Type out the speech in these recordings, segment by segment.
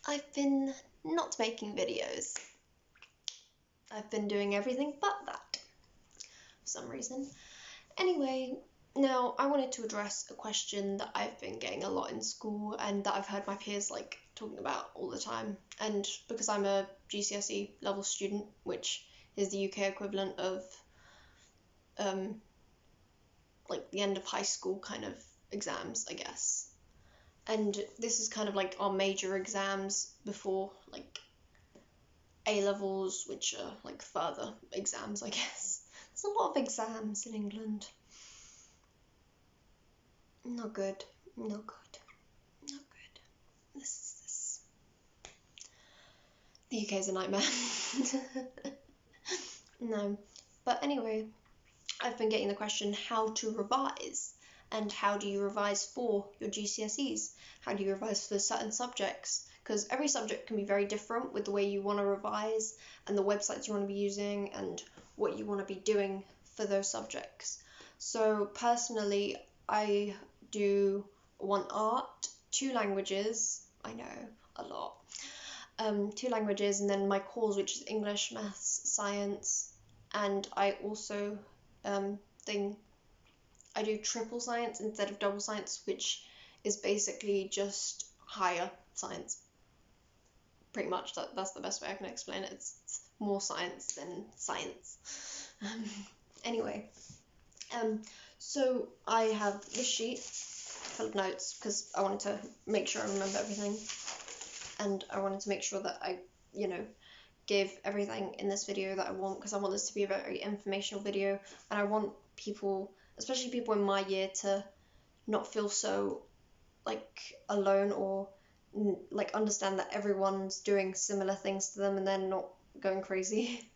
I've been not making videos. I've been doing everything but that, for some reason. Anyway, now I wanted to address a question that I've been getting a lot in school and that I've heard my peers talking about all the time. And because I'm a GCSE level student, which is the UK equivalent of the end of high school kind of exams, I guess. And this is kind of our major exams before A levels, which are further exams, I guess. There's a lot of exams in England. Not good. Not good. Not good. This. The UK is a nightmare. No. But anyway, I've been getting the question how to revise. And how do you revise for your GCSEs? How do you revise for certain subjects? Because every subject can be very different with the way you want to revise and the websites you want to be using and what you want to be doing for those subjects. So personally, I do one art, 2 languages, I know, a lot, 2 languages, and then my cores, which is English, maths, science, and I also I do triple science instead of double science, which is basically just higher science. Pretty much, that's the best way I can explain it. It's more science than science. Anyway, so I have this sheet full of notes because I wanted to make sure I remember everything, and I wanted to make sure that I, give everything in this video that I want, because I want this to be a very informational video, and I want people, especially people in my year, to not feel so alone or understand that everyone's doing similar things to them and they're not going crazy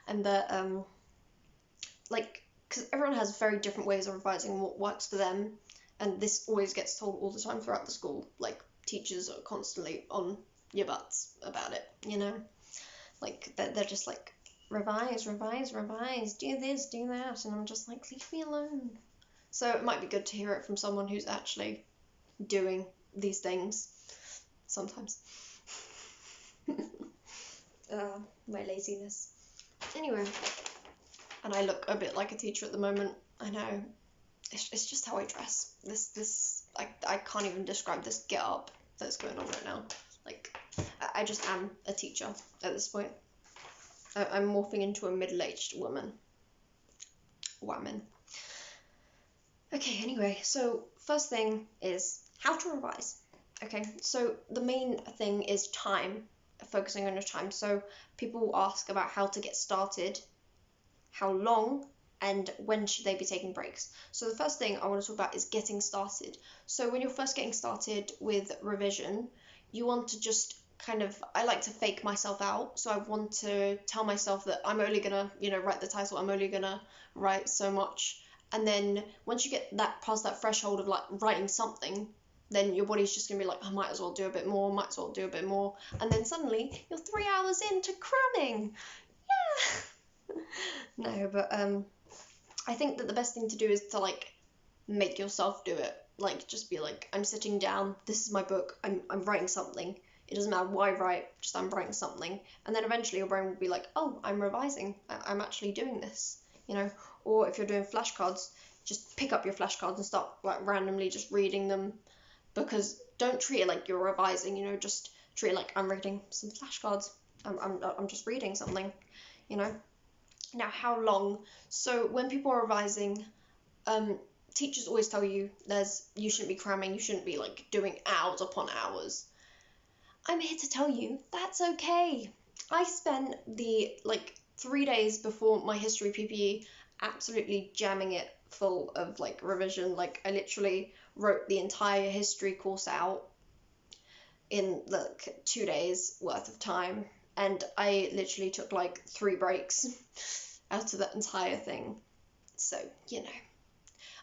and that because everyone has very different ways of revising what works for them, and this always gets told all the time throughout the school. Teachers are constantly on your butts about it, they're just revise, do this, do that, and I'm just leave me alone. So it might be good to hear it from someone who's actually doing these things sometimes. My laziness. Anyway, and I look a bit like a teacher at the moment. I know. It's just how I dress. I can't even describe this get up that's going on right now. I just am a teacher at this point. I'm morphing into a middle-aged woman. Okay, anyway, so first thing is how to revise. Okay, so the main thing is time, focusing on your time. So people ask about how to get started, how long, and when should they be taking breaks. So the first thing I want to talk about is getting started. So when you're first getting started with revision, you want to just I like to fake myself out. So I want to tell myself that I'm only gonna, write the title, I'm only gonna write so much. And then once you get past that threshold of writing something, then your body's just gonna be I might as well do a bit more, and then suddenly you're 3 hours into cramming. Yeah. No, but I think that the best thing to do is to make yourself do it. Just be I'm sitting down, this is my book, I'm writing something. It doesn't matter what I write, just I'm writing something. And then eventually your brain will be oh, I'm revising, I'm actually doing this, Or if you're doing flashcards, just pick up your flashcards and start randomly just reading them, because don't treat it like you're revising, just treat it I'm reading some flashcards. I'm just reading something, Now, how long? So when people are revising, teachers always tell you you shouldn't be cramming, you shouldn't be doing hours upon hours. I'm here to tell you that's okay. I spent the 3 days before my history PPE absolutely jamming it full of revision. I literally wrote the entire history course out in 2 days worth of time, and I literally took 3 breaks out of that entire thing. So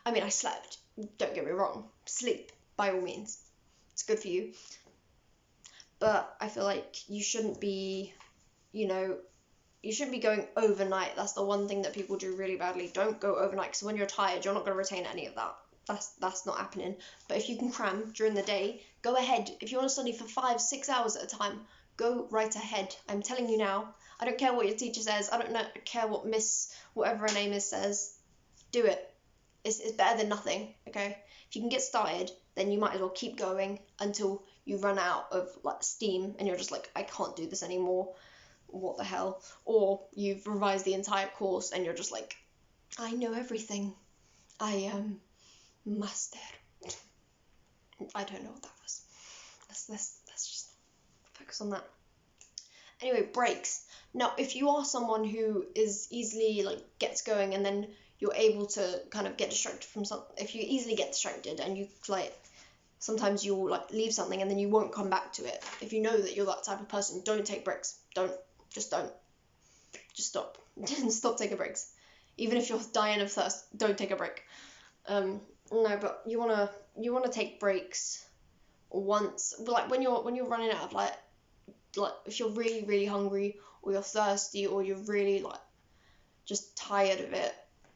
I slept, don't get me wrong, sleep by all means, it's good for you, but I feel you shouldn't be going overnight. That's the one thing that people do really badly. Don't go overnight, because when you're tired, you're not going to retain any of that. That's not happening. But if you can cram during the day, Go ahead. If you want to study for 5-6 hours at a time, go right ahead. I'm telling you now. I don't care what your teacher says. I don't care what Miss whatever her name is says. Do it. It's better than nothing, okay? If you can get started, then you might as well keep going until you run out of like steam and you're just like, I can't do this anymore. What the hell? Or you've revised the entire course and you're just like, I know everything. I am master. I don't know what that was. Let's just focus on that. Anyway, breaks. Now, if you are someone who is easily like gets going and then you're able to kind of get distracted from something, if you easily get distracted and you like sometimes you'll like leave something and then you won't come back to it. If you know that you're that type of person, don't take breaks. Don't. Just stop. Stop taking breaks. Even if you're dying of thirst, don't take a break. No, but you wanna take breaks once, like when you're running out of like if you're really really hungry or you're thirsty or you're really like just tired of it,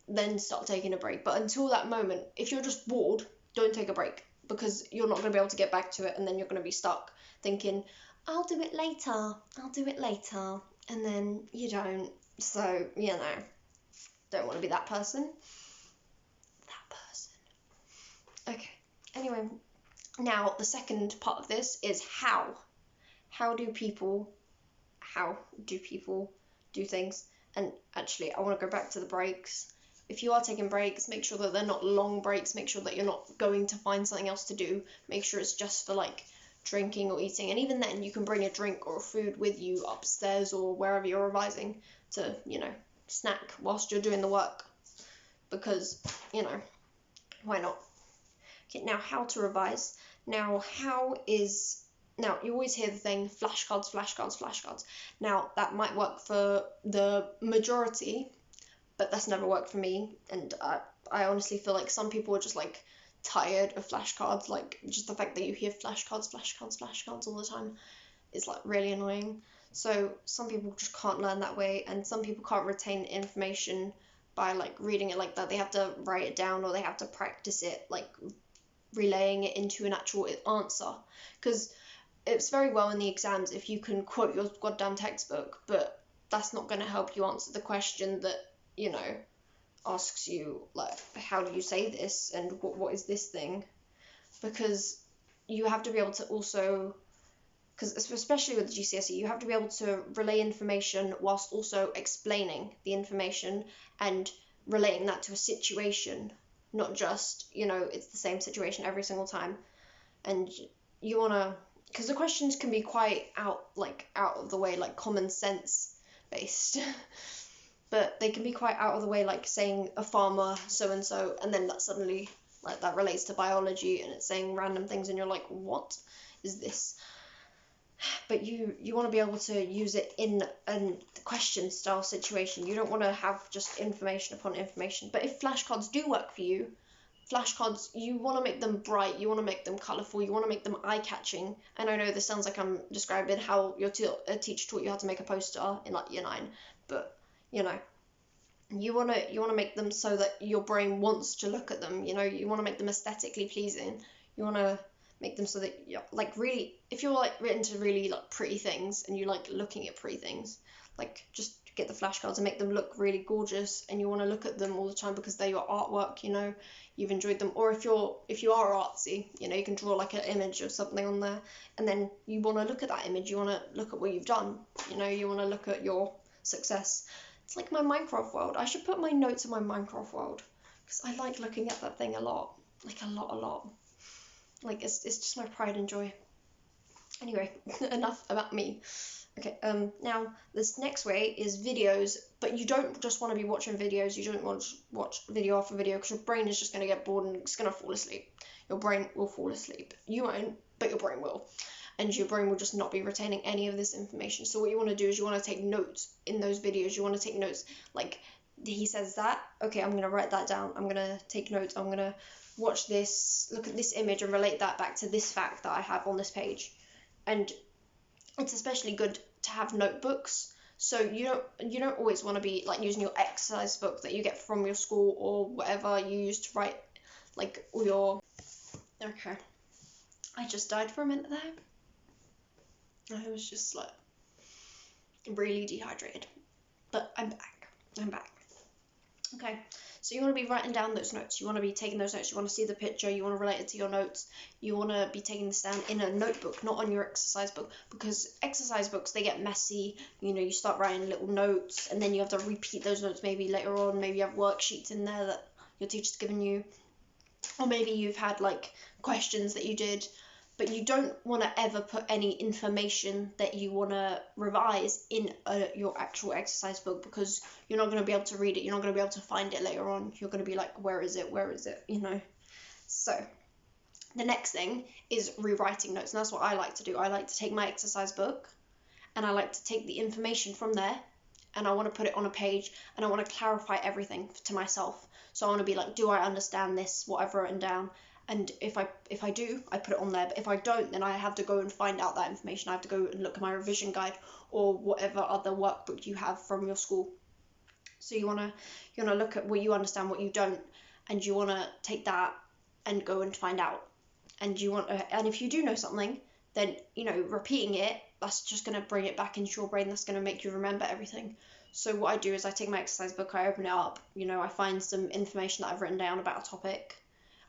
then start taking a break. But until that moment, if you're just bored, don't take a break, because you're not going to be able to get back to it, and then you're going to be stuck thinking, I'll do it later, and then you don't. So, don't want to be that person. Okay, anyway, now the second part of this is how. How do people do things? And actually, I want to go back to the breaks. If you are taking breaks, make sure that they're not long breaks. Make sure that you're not going to find something else to do. Make sure it's just for like drinking or eating. And even then, you can bring a drink or a food with you upstairs or wherever you're revising to, snack whilst you're doing the work. Because, why not? Okay, now how to revise. Now, you always hear the thing, flashcards. Now, that might work for the majority, but that's never worked for me. And I honestly feel like some people are just, like, tired of flashcards. Like, just the fact that you hear flashcards all the time is, like, really annoying. So, some people just can't learn that way, and some people can't retain information by, like, reading it like that. They have to write it down, or they have to practice it, like, relaying it into an actual answer. Because it's very well in the exams if you can quote your goddamn textbook, but that's not going to help you answer the question that, asks you, like, how do you say this, and what is this thing? Because you have to be able to also, because especially with GCSE, you have to be able to relay information whilst also explaining the information and relating that to a situation, not just, it's the same situation every single time. And you want to, because the questions can be quite out of the way, like common sense based, but they can be quite out of the way, like saying a farmer so and so, and then that suddenly like that relates to biology and it's saying random things and you're like, what is this? But you want to be able to use it in a question style situation. You don't want to have just information upon information. But if flashcards do work for you, flashcards, you want to make them bright, you want to make them colourful, you want to make them eye-catching. And I know this sounds like I'm describing how your teacher taught you how to make a poster in like year 9, but you want to make them so that your brain wants to look at them. You want to make them aesthetically pleasing. You want to make them so that you're like really, if you're like into really like pretty things and you like looking at pretty things, like just get the flashcards and make them look really gorgeous, and you want to look at them all the time because they're your artwork, you've enjoyed them. Or if you are artsy, you can draw like an image of something on there, and then you want to look at that image, you want to look at what you've done, you want to look at your success. It's like my Minecraft world. I should put my notes in my Minecraft world because I like looking at that thing a lot, like a lot. Like it's just my pride and joy. Anyway, enough about me. Okay, now this next way is videos, but you don't just want to be watching videos. You don't want to watch video after video because your brain is just going to get bored and it's going to fall asleep. Your brain will fall asleep. You won't, but your brain will. And your brain will just not be retaining any of this information. So what you want to do is you want to take notes in those videos. You want to take notes, like, he says that, okay, I'm going to write that down. I'm going to take notes. I'm going to watch this, look at this image and relate that back to this fact that I have on this page. And it's especially good to have notebooks. So you don't always want to be like using your exercise book that you get from your school or whatever you use to write like all your. Okay, I just died for a minute there. I was just like really dehydrated. But I'm back. I'm back. Okay, so you want to be writing down those notes. You want to be taking those notes. You want to see the picture. You want to relate it to your notes. You want to be taking this down in a notebook, not on your exercise book, because exercise books, they get messy. You know, you start writing little notes, and then you have to repeat those notes maybe later on. Maybe you have worksheets in there that your teacher's given you, or maybe you've had like questions that you did, but you don't want to ever put any information that you want to revise in your actual exercise book, because you're not going to be able to read it. You're not going to be able to find it later on. You're going to be like, where is it? Where is it? You know. So the next thing is rewriting notes, and that's what I like to do. I like to take my exercise book, and I like to take the information from there, and I want to put it on a page, and I want to clarify everything to myself. So I want to be like, do I understand this, what I've written down? And if I do, I put it on there. But if I don't, then I have to go and find out that information. I have to go and look at my revision guide or whatever other workbook you have from your school. So you wanna look at what you understand, what you don't, and you wanna take that and go and find out. And and if you do know something, then repeating it, that's just gonna bring it back into your brain. That's gonna make you remember everything. So what I do is I take my exercise book, I open it up, I find some information that I've written down about a topic.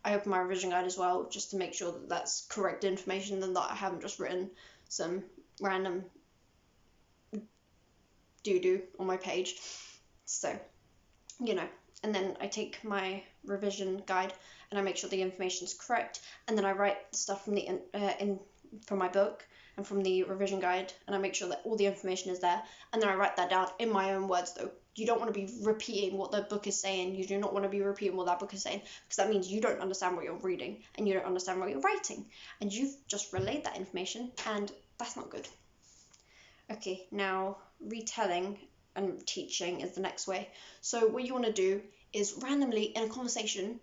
I open my revision guide as well, just to make sure that that's correct information, and that I haven't just written some random doo-doo on my page. So, and then I take my revision guide and I make sure the information's correct, and then I write stuff from from my book and from the revision guide, and I make sure that all the information is there, and then I write that down in my own words though. You don't want to be repeating what the book is saying. You do not want to be repeating what that book is saying, because that means you don't understand what you're reading and you don't understand what you're writing, and you've just relayed that information, and that's not good. Okay, now retelling and teaching is the next way. So what you want to do is randomly in a conversation,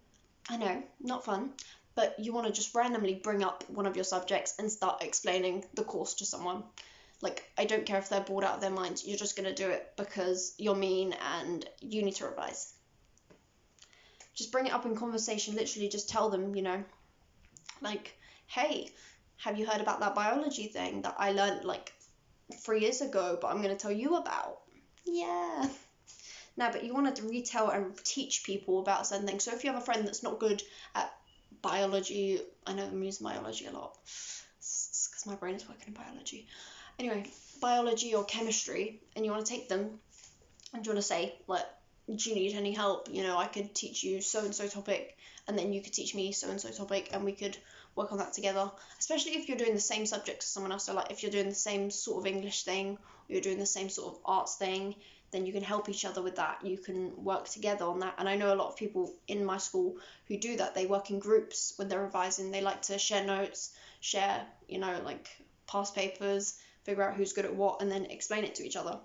I know, not fun, but you want to just randomly bring up one of your subjects and start explaining the course to someone. Like, I don't care if they're bored out of their minds, you're just going to do it because you're mean and you need to revise. Just bring it up in conversation, literally just tell them, like, hey, have you heard about that biology thing that I learned like 3 years ago, but I'm going to tell you about? Yeah. Now, but you want to retell and teach people about certain things. So if you have a friend that's not good at biology, I know I'm using biology a lot, it's because my brain is working in biology. Anyway, biology or chemistry, and you want to take them, and you want to say, like, do you need any help? I could teach you so-and-so topic, and then you could teach me so-and-so topic, and we could work on that together. Especially if you're doing the same subject as someone else. So, like, if you're doing the same sort of English thing, or you're doing the same sort of arts thing, then you can help each other with that. You can work together on that. And I know a lot of people in my school who do that. They work in groups when they're revising. They like to share notes, share, like, past papers, figure out who's good at what, and then explain it to each other.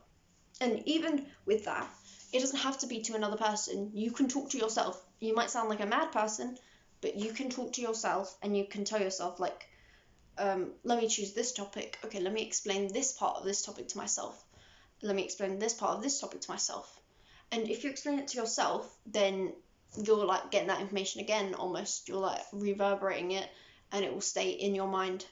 And even with that, it doesn't have to be to another person. You can talk to yourself. You might sound like a mad person, but you can talk to yourself, and you can tell yourself, like, let me choose this topic. Okay, let me explain this part of this topic to myself. Let me explain this part of this topic to myself. And if you explain it to yourself, then you're like getting that information again almost. You're like reverberating it, and it will stay in your mind.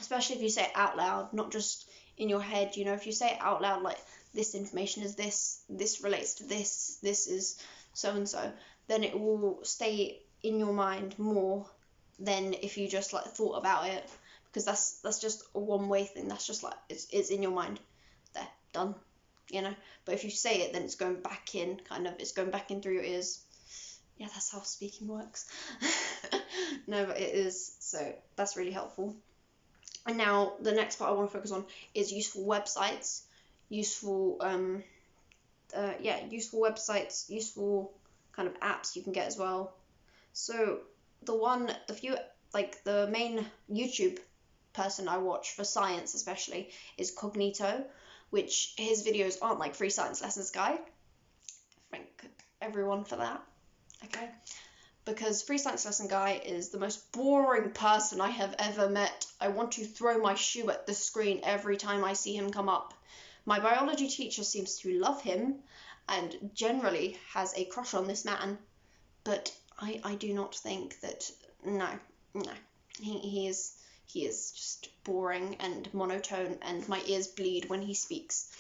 Especially if you say it out loud, not just in your head. If you say it out loud, like, this information is this relates to this is so-and-so, then it will stay in your mind more than if you just like thought about it, because that's just a one-way thing. That's just like it's in your mind. There, done. But if you say it, then it's going back in, it's going back in through your ears. Yeah, that's how speaking works. No, but it is, so that's really helpful. And now the next part I want to focus on is useful websites, useful websites, useful kind of apps you can get as well. So the main YouTube person I watch for science especially is Cognito, which his videos aren't like free science lessons guide. Thank everyone for that. Okay. Because Free Science Lesson Guy is the most boring person I have ever met. I want to throw my shoe at the screen every time I see him come up. My biology teacher seems to love him and generally has a crush on this man, but I do not think that, no. He is just boring and monotone, and my ears bleed when he speaks.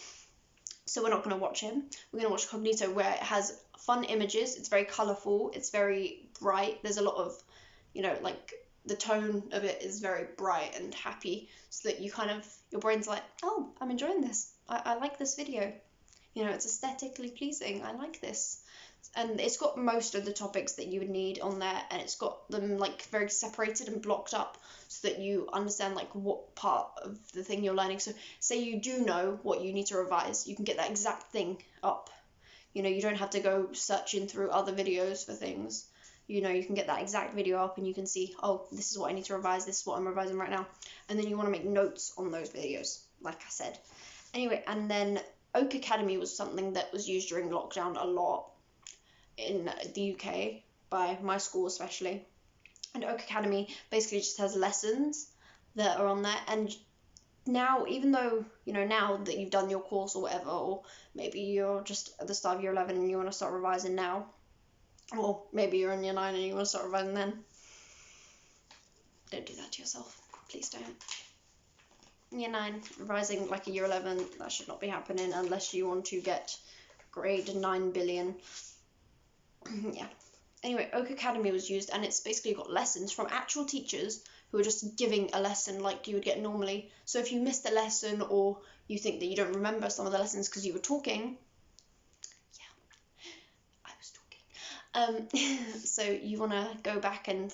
So we're not going to watch him. We're going to watch Cognito, where it has fun images. It's very colourful. It's very bright. There's a lot of, like the tone of it is very bright and happy, so that your brain's like, oh, I'm enjoying this. I like this video. It's aesthetically pleasing. I like this. And it's got most of the topics that you would need on there, and it's got them like very separated and blocked up so that you understand like what part of the thing you're learning. So say you do know what you need to revise, you can get that exact thing up. You don't have to go searching through other videos for things. You can get that exact video up, and you can see, oh, this is what I need to revise, this is what I'm revising right now. And then you want to make notes on those videos, like I said. Anyway, and then Oak Academy was something that was used during lockdown a lot in the UK, by my school especially. And Oak Academy basically just has lessons that are on there. And now, even though, now that you've done your course or whatever, or maybe you're just at the start of year 11 and you want to start revising now, or maybe you're in year 9 and you want to start revising then, don't do that to yourself. Please don't. Year 9, revising like a year 11, that should not be happening unless you want to get grade 9 billion. Yeah. Anyway, Oak Academy was used, and it's basically got lessons from actual teachers who are just giving a lesson like you would get normally. So if you missed a lesson, or you think that you don't remember some of the lessons because you were talking, yeah, I was talking. So you want to go back and,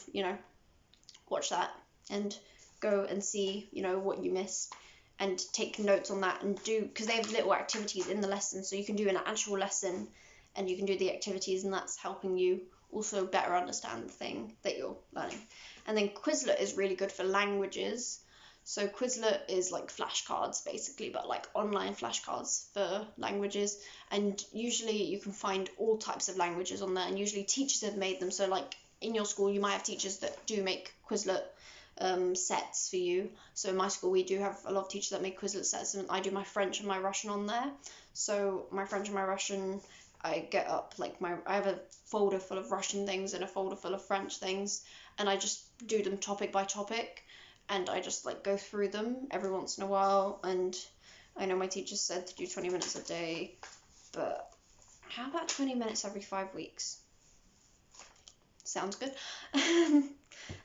watch that and go and see, what you missed, and take notes on that, and do, because they have little activities in the lesson, so you can do an actual lesson and you can do the activities, and that's helping you also better understand the thing that you're learning. And then Quizlet is really good for languages. So Quizlet is like flashcards basically, but like online flashcards for languages. And usually you can find all types of languages on there, and usually teachers have made them. So like in your school, you might have teachers that do make Quizlet sets for you. So in my school, we do have a lot of teachers that make Quizlet sets, and I do my French and my Russian on there. So my French and my Russian, I get up like I have a folder full of Russian things and a folder full of French things, and I just do them topic by topic, and I just like go through them every once in a while. And I know my teacher said to do 20 minutes a day, but how about 20 minutes every 5 weeks? Sounds good.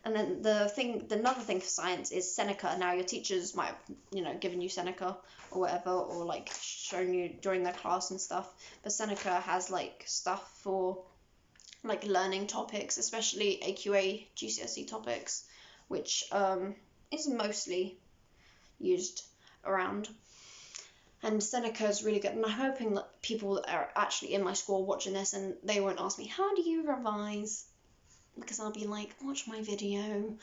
And then another thing for science is Seneca. Now your teachers might have, given you Seneca or whatever, or like shown you during their class and stuff. But Seneca has like stuff for like learning topics, especially AQA GCSE topics, which is mostly used around. And Seneca is really good, and I'm hoping that people that are actually in my school watching this, and they won't ask me, how do you revise? Because I'll be like, watch my video.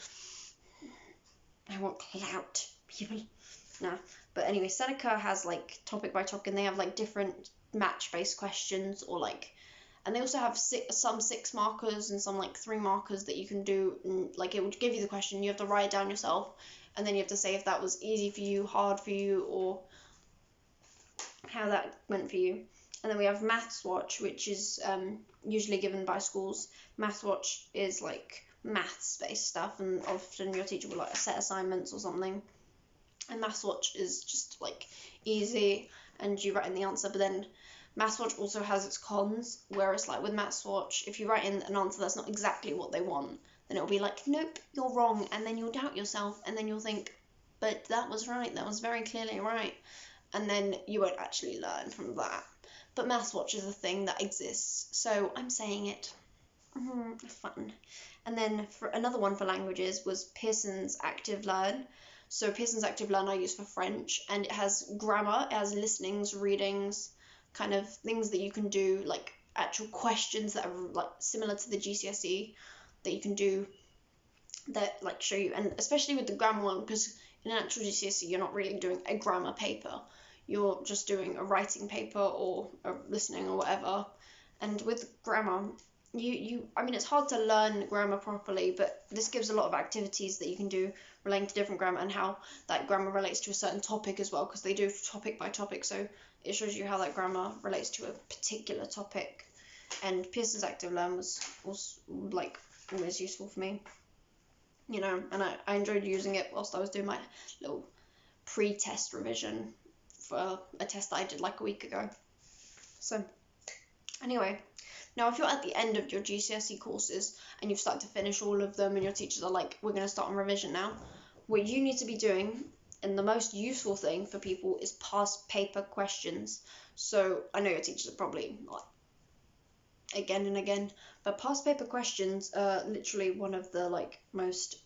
I want clout, people. Nah. But anyway, Seneca has like topic by topic, and they have like different match-based questions, or like, and they also have some 6 markers and some like 3 markers that you can do. And, like, it would give you the question, you have to write it down yourself, and then you have to say if that was easy for you, hard for you, or how that went for you. And then we have Maths Watch, which is usually given by schools. Maths Watch is like maths-based stuff, and often your teacher will like set assignments or something. And Maths Watch is just like easy, and you write in the answer. But then Maths Watch also has its cons, whereas like with Maths Watch, if you write in an answer that's not exactly what they want, then it'll be like, nope, you're wrong, and then you'll doubt yourself, and then you'll think, but that was right, that was very clearly right, and then you won't actually learn from that. But Maths Watch is a thing that exists, so I'm saying it. Fun. And then for another one for languages was Pearson's Active Learn. So Pearson's Active Learn I use for French, and it has grammar, it has listenings, readings, kind of things that you can do, like actual questions that are like similar to the GCSE that you can do that like show you. And especially with the grammar one, because in an actual GCSE you're not really doing a grammar paper, you're just doing a writing paper or a listening or whatever. And with grammar, I mean, it's hard to learn grammar properly, but this gives a lot of activities that you can do relating to different grammar, and how that grammar relates to a certain topic as well, because they do topic by topic, so it shows you how that grammar relates to a particular topic. And Pearson's Active Learn was like always useful for me. you know, and I enjoyed using it whilst I was doing my little pre-test revision for a test that I did like a week ago. So anyway, now if you're at the end of your GCSE courses and you've started to finish all of them and your teachers are like, we're going to start on revision now, what you need to be doing, and the most useful thing for people, is past paper questions. So I know your teachers are probably like, again and again, but past paper questions are literally one of the like most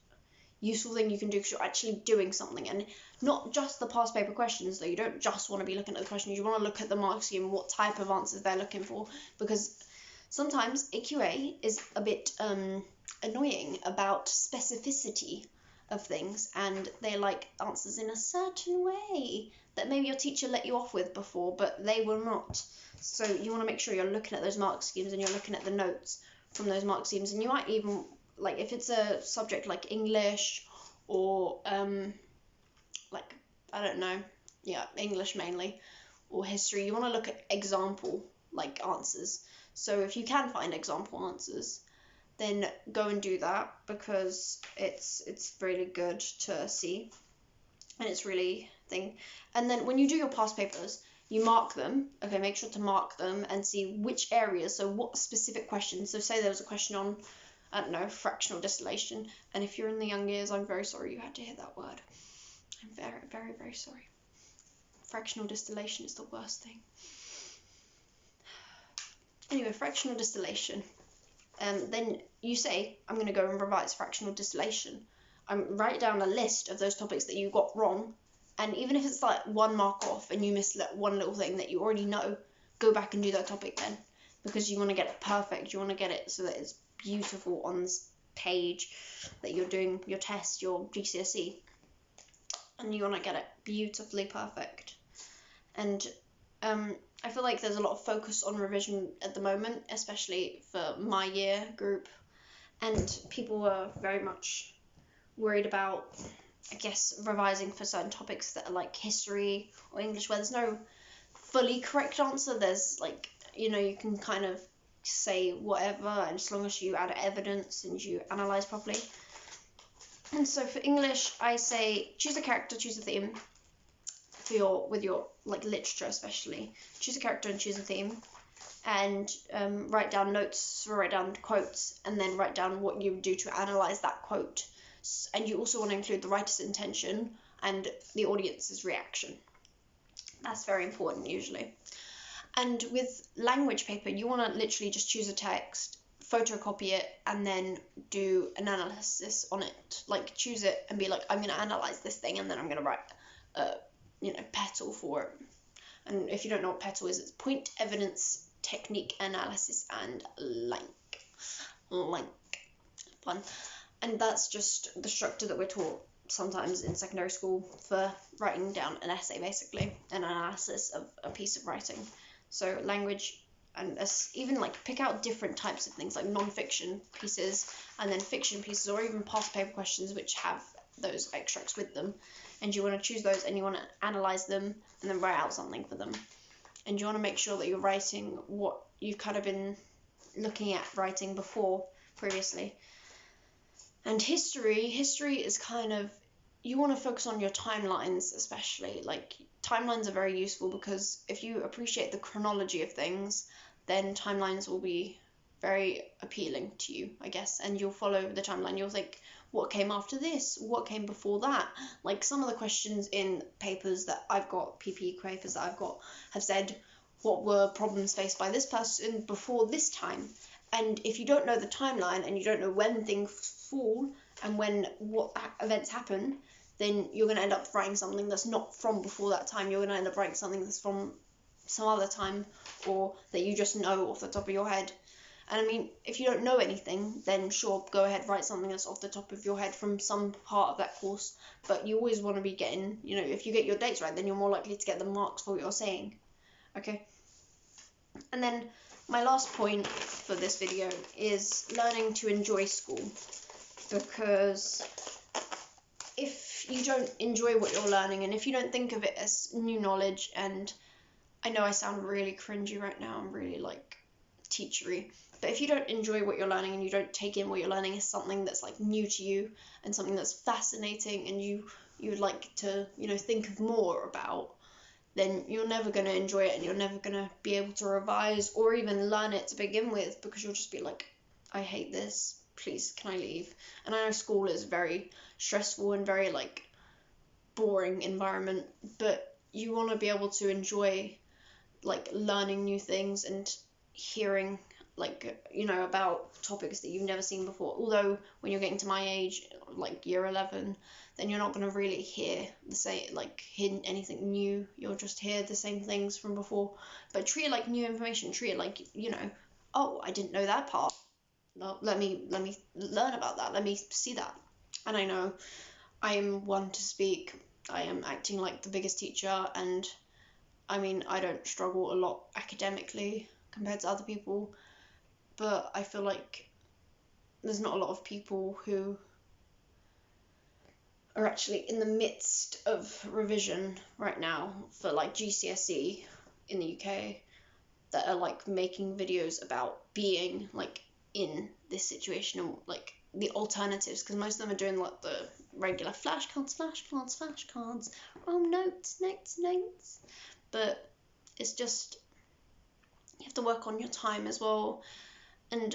useful thing you can do, because you're actually doing something. And not just the past paper questions, though. You don't just want to be looking at the questions, you want to look at the mark scheme, what type of answers they're looking for, because sometimes AQA is a bit annoying about specificity of things, and they like answers in a certain way that maybe your teacher let you off with before, but they will not. So you want to make sure you're looking at those mark schemes and you're looking at the notes from those mark schemes. And you might even, like, if it's a subject like English or like, I don't know, yeah, English mainly, or history, you want to look at example like answers. So if you can find example answers, then go and do that, because it's really good to see, and it's really thing. And then when you do your past papers, you mark them. Okay, make sure to mark them and see which areas, so what specific questions. So say there was a question on, I don't know, fractional distillation, and if you're in the young years, I'm very sorry you had to hear that word. I'm very, very, very sorry. Fractional distillation is the worst thing. Anyway, fractional distillation. Then you say, I'm going to go and revise fractional distillation. Write down a list of those topics that you got wrong, and even if it's like 1 mark off and you missed one little thing that you already know, go back and do that topic then, because you want to get it perfect. You want to get it so that it's beautiful on this page that you're doing your test, your GCSE, and you want to get it beautifully perfect. And I feel like there's a lot of focus on revision at the moment, especially for my year group, and people are very much worried about, I guess, revising for certain topics that are like history or English, where there's no fully correct answer. There's like, you know, you can kind of say whatever, and as long as you add evidence and you analyze properly. And so for English, I say choose a character, choose a theme. With your like literature especially, choose a character and choose a theme, and write down notes, write down quotes, and then write down what you would do to analyze that quote. And you also want to include the writer's intention and the audience's reaction. That's very important usually. And with language paper, you want to literally just choose a text, photocopy it, and then do an analysis on it. Like, choose it and be like, I'm going to analyze this thing, and then I'm going to write petal for it. And if you don't know what petal is, it's point, evidence, technique, analysis, and link. Fun. And that's just the structure that we're taught sometimes in secondary school for writing down an essay, basically, an analysis of a piece of writing. So language, and even like pick out different types of things, like non-fiction pieces and then fiction pieces, or even past paper questions which have those extracts with them. And you want to choose those and you want to analyze them and then write out something for them. And you want to make sure that you're writing what you've kind of been looking at writing before previously. And history is kind of, you want to focus on your timelines especially. Like, timelines are very useful, because if you appreciate the chronology of things, then timelines will be very appealing to you, I guess. And you'll follow the timeline. You'll think, what came after this? What came before that? Like, some of the questions in papers that I've got, PPE papers that I've got, have said, what were problems faced by this person before this time? And if you don't know the timeline and you don't know when things fall and what events happen, then you're going to end up writing something that's not from before that time. You're going to end up writing something that's from some other time, or that you just know off the top of your head. And I mean, if you don't know anything, then sure, go ahead, write something that's off the top of your head from some part of that course. But you always want to be getting, if you get your dates right, then you're more likely to get the marks for what you're saying. Okay? And then my last point for this video is learning to enjoy school. Because if you don't enjoy what you're learning, and if you don't think of it as new knowledge, and I know I sound really cringy right now, I'm really teachery. But if you don't enjoy what you're learning and you don't take in what you're learning as something that's like new to you and something that's fascinating and you would like to, you know, think of more about, then you're never going to enjoy it and you're never going to be able to revise or even learn it to begin with, because you'll just be like, I hate this, please can I leave? And I know school is very stressful and very like boring environment, but you want to be able to enjoy like learning new things and hearing like, you know, about topics that you've never seen before. Although when you're getting to my age, like year 11, then you're not going to really hear anything new. You'll just hear the same things from before. But treat it like new information. Treat it like, you know, oh, I didn't know that part. Well, let me learn about that. Let me see that. And I know I am one to speak. I am acting like the biggest teacher, and I mean, I don't struggle a lot academically compared to other people, but I feel like there's not a lot of people who are actually in the midst of revision right now for like GCSE in the UK that are like making videos about being like in this situation and like the alternatives, because most of them are doing like the regular flashcards, notes, but it's just, you have to work on your time as well. And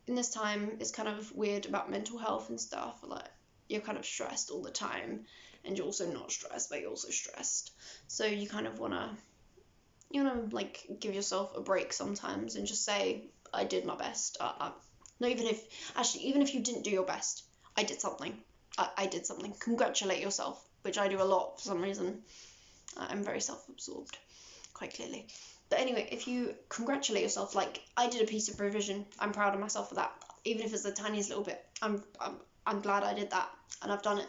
in this time, it's kind of weird about mental health and stuff. Like, you're kind of stressed all the time, and you're also not stressed, but you're also stressed. So you kind of wanna, like give yourself a break sometimes and just say, I did my best. No, even if you didn't do your best, I did something. I did something. Congratulate yourself, which I do a lot for some reason. I'm very self-absorbed, quite clearly. But anyway, if you congratulate yourself, like, I did a piece of revision, I'm proud of myself for that. Even if it's the tiniest little bit, I'm glad I did that, and I've done it.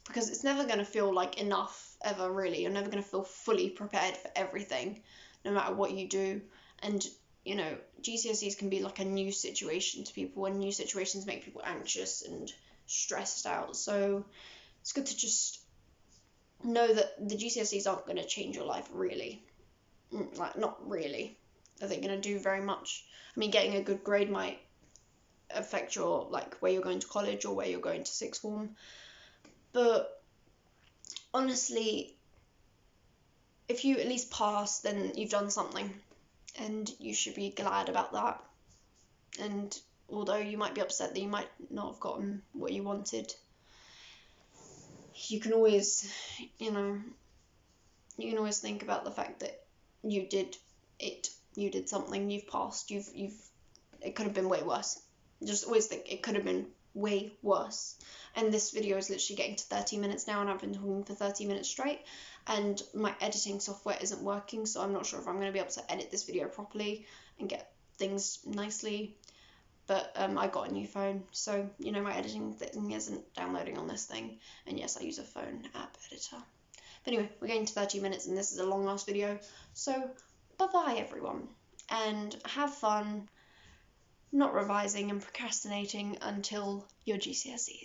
Because it's never going to feel like enough, ever, really. You're never going to feel fully prepared for everything, no matter what you do. And, you know, GCSEs can be like a new situation to people, and new situations make people anxious and stressed out. So it's good to just know that the GCSEs aren't going to change your life, really. Like, not really. Are they going to do very much? I mean, getting a good grade might affect your, like, where you're going to college or where you're going to sixth form. But honestly, if you at least pass, then you've done something, and you should be glad about that. And although you might be upset that you might not have gotten what you wanted, you can always, you can always think about the fact that you did it. You did something. You've passed. It could have been way worse. Just always think it could have been way worse. And this video is literally getting to 30 minutes now, and I've been talking for 30 minutes straight, and my editing software isn't working, so I'm not sure if I'm going to be able to edit this video properly and get things nicely. But I got a new phone, so, my editing thing isn't downloading on this thing. And yes, I use a phone app editor. But anyway, we're getting to 30 minutes, and this is a long ass video. So, bye-bye, everyone. And have fun not revising and procrastinating until your GCSEs.